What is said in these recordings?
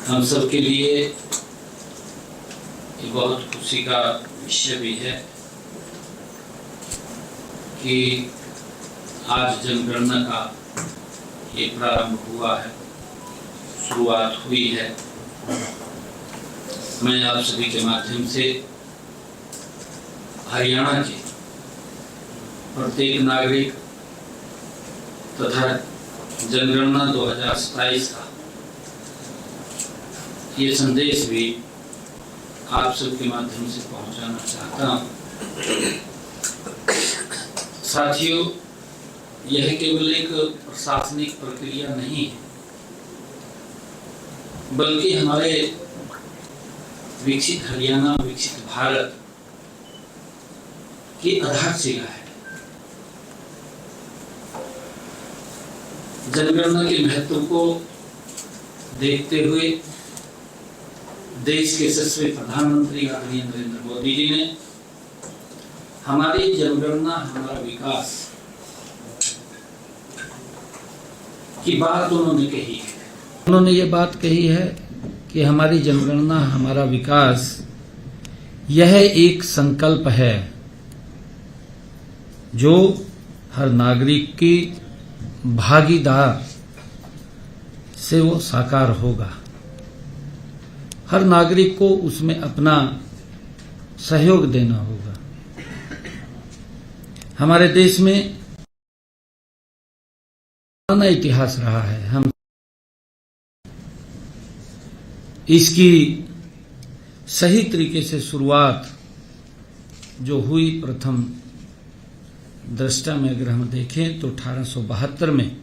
हम सब के लिए ये बहुत खुशी का विषय भी है कि आज जनगणना का ये प्रारंभ हुआ है, शुरुआत हुई है। मैं आप सभी के माध्यम से हरियाणा के प्रत्येक नागरिक तथा जनगणना 2027 का ये संदेश भी आप सबके माध्यम से पहुंचाना चाहता हूं। साथियों, यह केवल एक प्रशासनिक प्रक्रिया नहीं है, बल्कि हमारे विकसित हरियाणा, विकसित भारत की आधारशिला है। जनगणना के महत्व को देखते हुए देश के यशस्वी प्रधानमंत्री आदरणीय नरेंद्र मोदी जी ने हमारी जनगणना हमारा विकास की बात उन्होंने कही है। उन्होंने ये बात कही है कि हमारी जनगणना हमारा विकास यह एक संकल्प है जो हर नागरिक की भागीदार से वो साकार होगा। हर नागरिक को उसमें अपना सहयोग देना होगा। हमारे देश में पुराना इतिहास रहा है। हम इसकी सही तरीके से शुरुआत जो हुई प्रथम दृष्टा में अगर हम देखें तो 1872 में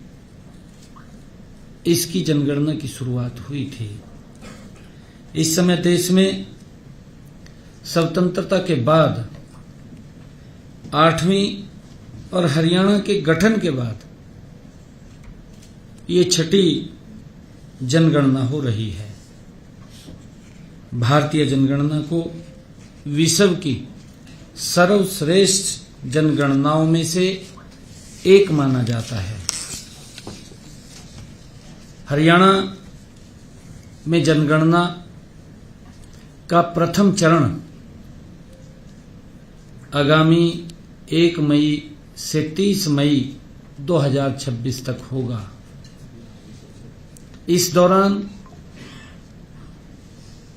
इसकी जनगणना की शुरुआत हुई थी। इस समय देश में स्वतंत्रता के बाद 8वीं और हरियाणा के गठन के बाद ये 6ठी जनगणना हो रही है। भारतीय जनगणना को विश्व की सर्वश्रेष्ठ जनगणनाओं में से एक माना जाता है। हरियाणा में जनगणना का प्रथम चरण आगामी 1 मई से 30 मई 2026 तक होगा। इस दौरान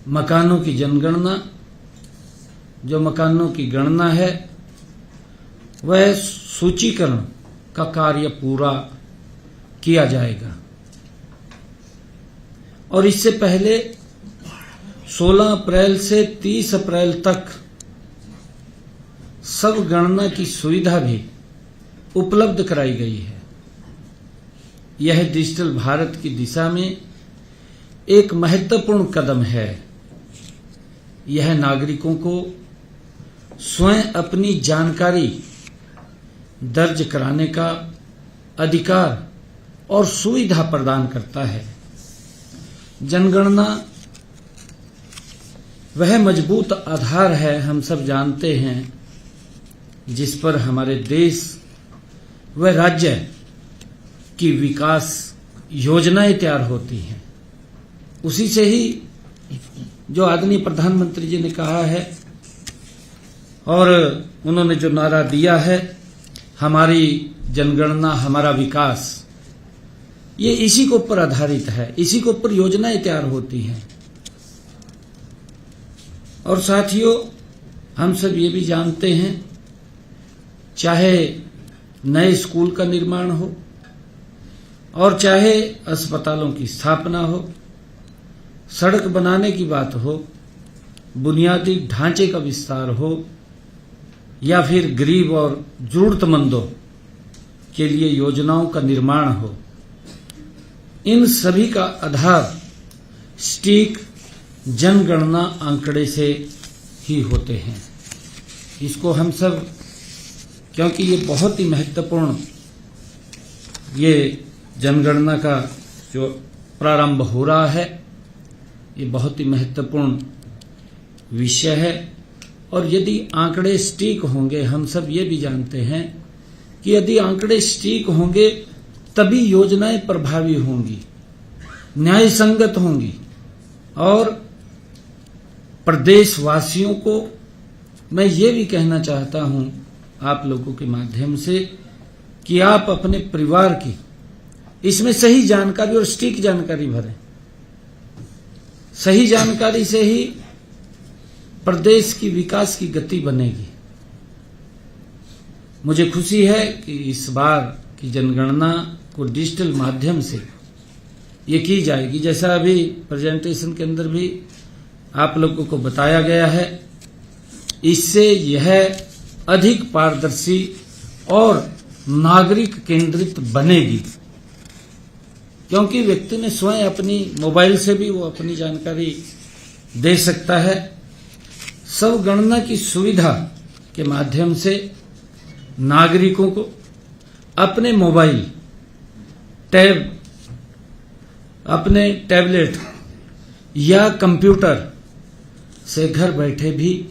मकानों की जनगणना, जो मकानों की गणना है, वह सूचीकरण का कार्य पूरा किया जाएगा और इससे पहले 16 अप्रैल से 30 अप्रैल तक सब गणना की सुविधा भी उपलब्ध कराई गई है। यह डिजिटल भारत की दिशा में एक महत्वपूर्ण कदम है। यह नागरिकों को स्वयं अपनी जानकारी दर्ज कराने का अधिकार और सुविधा प्रदान करता है। जनगणना वह मजबूत आधार है, हम सब जानते हैं, जिस पर हमारे देश व राज्य की विकास योजनाएं तैयार होती हैं। उसी से ही जो आदरणीय प्रधानमंत्री जी ने कहा है और उन्होंने जो नारा दिया है, हमारी जनगणना हमारा विकास, ये इसी के ऊपर आधारित है। इसी के ऊपर योजनाएं तैयार होती हैं। और साथियों, हम सब ये भी जानते हैं, चाहे नए स्कूल का निर्माण हो और चाहे अस्पतालों की स्थापना हो, सड़क बनाने की बात हो, बुनियादी ढांचे का विस्तार हो या फिर गरीब और जरूरतमंदों के लिए योजनाओं का निर्माण हो, इन सभी का आधार सटीक जनगणना आंकड़े से ही होते हैं। इसको हम सब, क्योंकि ये बहुत ही महत्वपूर्ण, ये जनगणना का जो प्रारंभ हो रहा है, ये बहुत ही महत्वपूर्ण विषय है। और यदि आंकड़े सटीक होंगे, हम सब ये भी जानते हैं कि यदि आंकड़े सटीक होंगे तभी योजनाएं प्रभावी होंगी, न्याय संगत होंगी। और प्रदेशवासियों को मैं ये भी कहना चाहता हूं आप लोगों के माध्यम से कि आप अपने परिवार की इसमें सही जानकारी और सटीक जानकारी भरें। सही जानकारी से ही प्रदेश की विकास की गति बनेगी। मुझे खुशी है कि इस बार की जनगणना को डिजिटल माध्यम से ये की जाएगी, जैसा अभी प्रेजेंटेशन के अंदर भी आप लोगों को बताया गया है। इससे यह अधिक पारदर्शी और नागरिक केंद्रित बनेगी, क्योंकि व्यक्ति ने स्वयं अपनी मोबाइल से भी वो अपनी जानकारी दे सकता है। सब गणना की सुविधा के माध्यम से नागरिकों को अपने मोबाइल, अपने टैबलेट या कंप्यूटर से घर बैठे भी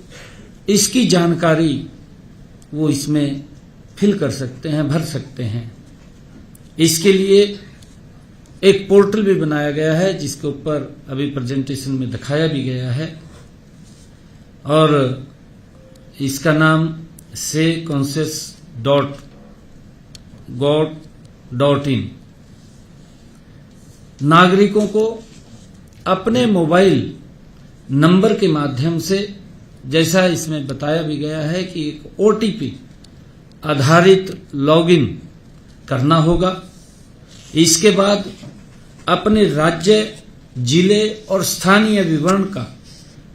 इसकी जानकारी वो इसमें फिल कर सकते हैं, भर सकते हैं। इसके लिए एक पोर्टल भी बनाया गया है, जिसके ऊपर अभी प्रेजेंटेशन में दिखाया भी गया है, और इसका नाम sayconsus.gov.in। नागरिकों को अपने मोबाइल नंबर के माध्यम से, जैसा इसमें बताया भी गया है कि एक OTP आधारित लॉगिन करना होगा। इसके बाद अपने राज्य, जिले और स्थानीय विवरण का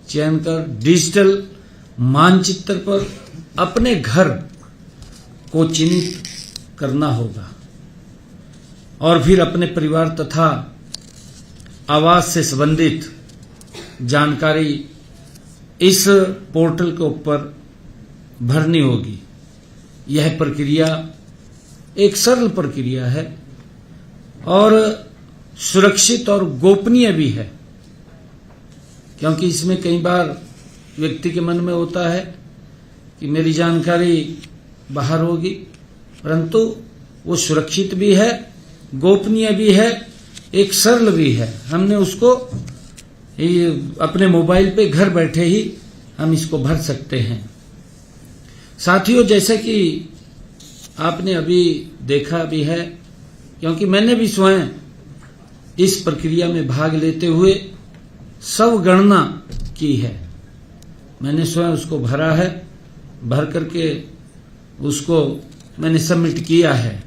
चयन कर डिजिटल मानचित्र पर अपने घर को चिन्हित करना होगा, और फिर अपने परिवार तथा आवास से संबंधित जानकारी इस पोर्टल के ऊपर भरनी होगी। यह प्रक्रिया एक सरल प्रक्रिया है और सुरक्षित और गोपनीय भी है, क्योंकि इसमें कई बार व्यक्ति के मन में होता है कि मेरी जानकारी बाहर होगी, परंतु वो सुरक्षित भी है, गोपनीय भी है, एक सरल भी है। हमने उसको अपने मोबाइल पे घर बैठे ही हम इसको भर सकते हैं। साथियों, जैसे कि आपने अभी देखा भी है, क्योंकि मैंने भी स्वयं इस प्रक्रिया में भाग लेते हुए सब गणना की है। मैंने स्वयं उसको भरा है, भर करके उसको मैंने सबमिट किया है।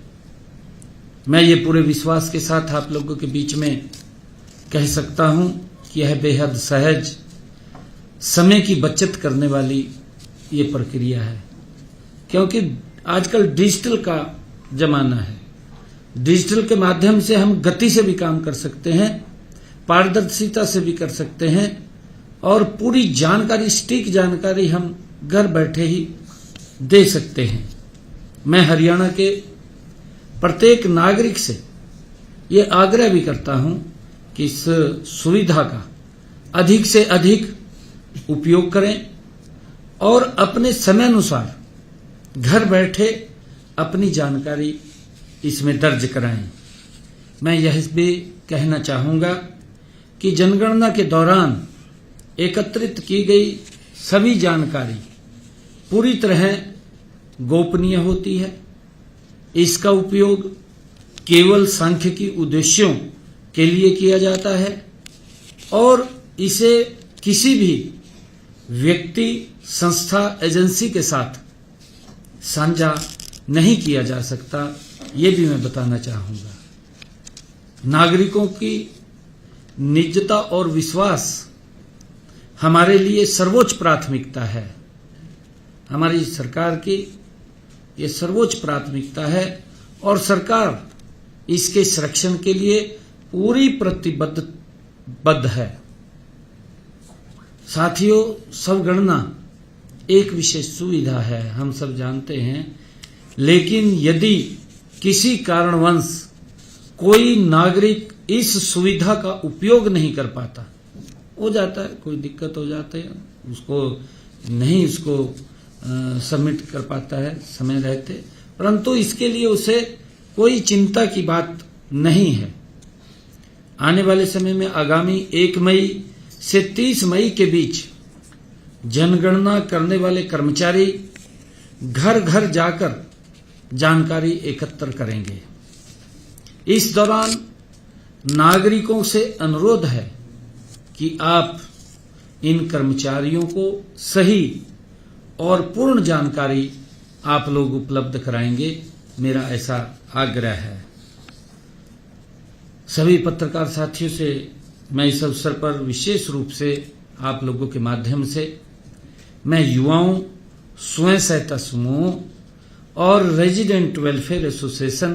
मैं ये पूरे विश्वास के साथ आप लोगों के बीच में कह सकता हूं कि यह बेहद सहज, समय की बचत करने वाली ये प्रक्रिया है, क्योंकि आजकल डिजिटल का जमाना है। डिजिटल के माध्यम से हम गति से भी काम कर सकते हैं, पारदर्शिता से भी कर सकते हैं, और पूरी जानकारी, सटीक जानकारी हम घर बैठे ही दे सकते हैं। मैं हरियाणा के प्रत्येक नागरिक से ये आग्रह भी करता हूं कि इस सुविधा का अधिक से अधिक उपयोग करें और अपने समय अनुसार घर बैठे अपनी जानकारी इसमें दर्ज कराएं। मैं यह भी कहना चाहूंगा कि जनगणना के दौरान एकत्रित की गई सभी जानकारी पूरी तरह गोपनीय होती है। इसका उपयोग केवल सांख्यिकी उद्देश्यों के लिए किया जाता है और इसे किसी भी व्यक्ति, संस्था, एजेंसी के साथ साझा नहीं किया जा सकता, ये भी मैं बताना चाहूंगा। नागरिकों की निजता और विश्वास हमारे लिए सर्वोच्च प्राथमिकता है। हमारी सरकार की ये सर्वोच्च प्राथमिकता है और सरकार इसके संरक्षण के लिए पूरी प्रतिबद्ध है। साथियों, सबगणना एक विशेष सुविधा है, हम सब जानते हैं, लेकिन यदि किसी कारणवश कोई नागरिक इस सुविधा का उपयोग नहीं कर पाता, हो जाता है, कोई दिक्कत हो जाती है, उसको नहीं सबमिट कर पाता है समय रहते, परंतु इसके लिए उसे कोई चिंता की बात नहीं है। आने वाले समय में आगामी 1 मई से 30 मई के बीच जनगणना करने वाले कर्मचारी घर घर जाकर जानकारी एकत्र करेंगे। इस दौरान नागरिकों से अनुरोध है कि आप इन कर्मचारियों को सही और पूर्ण जानकारी आप लोग उपलब्ध कराएंगे, मेरा ऐसा आग्रह है। सभी पत्रकार साथियों से मैं इस अवसर पर विशेष रूप से आप लोगों के माध्यम से मैं युवाओं, स्वयं सहायता समूहों और रेजिडेंट वेलफेयर एसोसिएशन,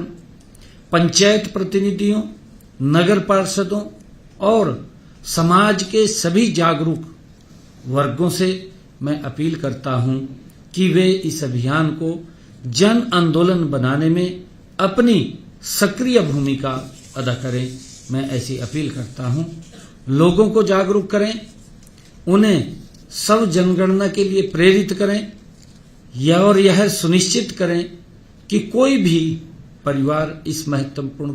पंचायत प्रतिनिधियों, नगर पार्षदों और समाज के सभी जागरूक वर्गों से मैं अपील करता हूं कि वे इस अभियान को जन आंदोलन बनाने में अपनी सक्रिय भूमिका अदा करें। मैं ऐसी अपील करता हूं, लोगों को जागरूक करें, उन्हें सब जनगणना के लिए प्रेरित करें और यह सुनिश्चित करें कि कोई भी परिवार इस महत्वपूर्ण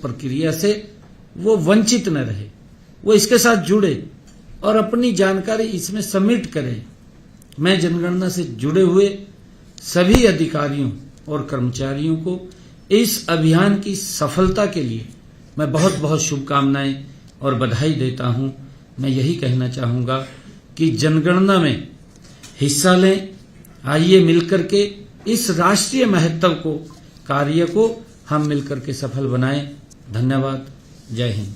प्रक्रिया से वो वंचित न रहे, वो इसके साथ जुड़े और अपनी जानकारी इसमें सबमिट करें। मैं जनगणना से जुड़े हुए सभी अधिकारियों और कर्मचारियों को इस अभियान की सफलता के लिए मैं बहुत बहुत शुभकामनाएं और बधाई देता हूं। मैं यही कहना चाहूंगा कि जनगणना में हिस्सा लें, आइए मिलकर के इस राष्ट्रीय महत्व कार्य को हम मिलकर के सफल बनाएं। धन्यवाद। जय हिंद।